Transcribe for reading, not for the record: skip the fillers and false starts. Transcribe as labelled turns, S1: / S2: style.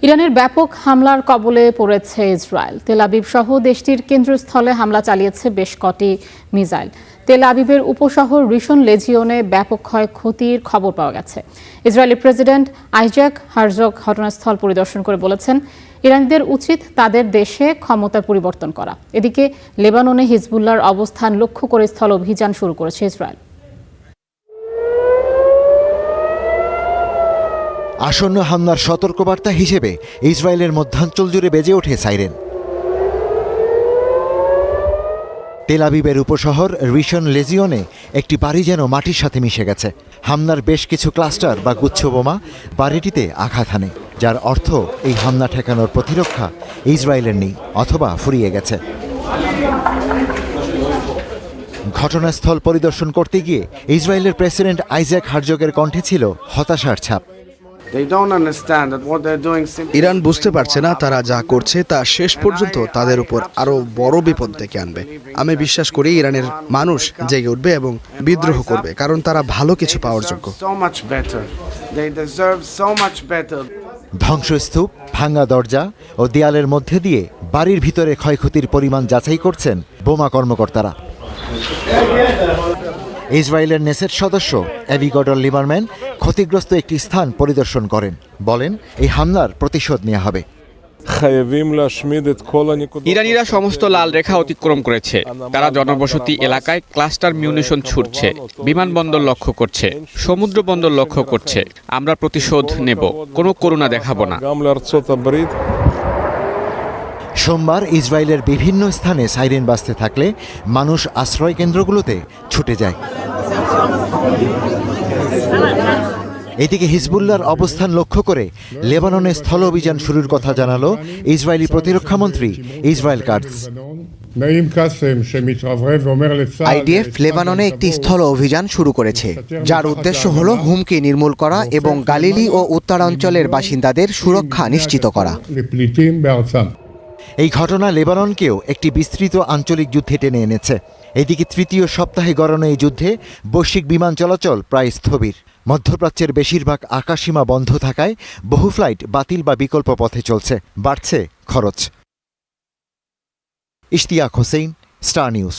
S1: ইরানের ব্যাপক হামলার কবলে পড়েছে ইসরায়েল। তেল আবিব সহ দেশটির কেন্দ্রস্থলে হামলা চালিয়েছে বেশ কটি মিসাইল। তেল আবিবের উপশহর রিশন লেজিওনে ব্যাপক ক্ষয়ক্ষতির খবর পাওয়া গেছে। ইসরায়েলি প্রেসিডেন্ট আইজাক হারজগ ঘটনাস্থল পরিদর্শন করে বলেছেন, ইরানিদের উচিত তাদের দেশে ক্ষমতার পরিবর্তন করা। এদিকে লেবাননে হিজবুল্লাহর অবস্থান লক্ষ্য করে স্থল অভিযান শুরু করেছে ইসরায়েল।
S2: আসন্ন হামলার সতর্কবার্তা হিসেবে ইসরায়েলের মধ্যাঞ্চল জুড়ে বেজে ওঠে সাইরেন। তেল আবিবের উপশহর রিশন লেজিওনে একটি বাড়ি যেন মাটির সাথে মিশে গেছে। হামলার বেশ কিছু ক্লাস্টার বা গুচ্ছ বোমা বাড়িটিতে আঘাত হানে, যার অর্থ এই হামলা ঠেকানোর প্রতিরক্ষা ইসরায়েলের নেই অথবা ফুরিয়ে গেছে। ঘটনাস্থল পরিদর্শন করতে গিয়ে ইসরায়েলের প্রেসিডেন্ট আইজাক হারজগের কণ্ঠে ছিল হতাশার ছাপ।
S3: ইরান বুঝতে পারছে না তারা যা করছে তা শেষ পর্যন্ত তাদের উপর আরো বড় বিপদ ডেকে আনবে। আমি বিশ্বাস করি ইরানের মানুষ জেগে উঠবে এবং বিদ্রোহ করবে, কারণ তারা ভালো কিছু পাওয়ার যোগ্য।
S2: ধ্বংসস্তূপ, ভাঙা দরজা ও দেয়ালের মধ্যে দিয়ে বাড়ির ভিতরে ক্ষয়ক্ষতির পরিমাণ যাচাই করছেন বোমা কর্মকর্তারা। ইসরায়েলের নেসেট সদস্য এভিগডর লিবারম্যান ক্ষতিগ্রস্ত একটি স্থান পরিদর্শন করেন, বলেন এই হামলার প্রতিশোধ নেওয়া হবে।
S4: ইরানিরা সমস্ত লাল রেখা অতিক্রম করেছে। তারা জনবসতি এলাকায় ক্লাস্টার মিউনিশন ছুটছে, বিমানবন্দর লক্ষ্য করছে, সমুদ্র বন্দর লক্ষ্য করছে। আমরা প্রতিশোধ নেব, কোনো করুণা দেখাবো না।
S2: সোমবার ইসরায়েলের বিভিন্ন স্থানে সাইরেন বাজতে থাকলে মানুষ আশ্রয় কেন্দ্রগুলোতে ছুটে যায়। এদিকে হিজবুল্লাহর অবস্থান লক্ষ্য করে লেবাননে স্থল অভিযান শুরুর কথা জানালো ইসরায়েলি প্রতিরক্ষামন্ত্রী ইসরায়েল কাটজ।
S5: আইডিএফ লেবাননে একটি স্থল অভিযান শুরু করেছে, যার উদ্দেশ্য হল হুমকি নির্মূল করা এবং গালিলি ও উত্তরাঞ্চলের বাসিন্দাদের সুরক্ষা নিশ্চিত করা।
S2: এই ঘটনা লেবাননকেও একটি বিস্তৃত আঞ্চলিক যুদ্ধে টেনে এনেছে। এদিকে তৃতীয় সপ্তাহে গড়ানো এই যুদ্ধে বৈশ্বিক বিমান চলাচল প্রায় স্থবির। মধ্যপ্রাচ্যের বেশিরভাগ আকাশসীমা বন্ধ থাকায় বহু ফ্লাইট বাতিল বা বিকল্প পথে চলছে, বাড়ছে খরচ। Ishtiaq Hossain, star news.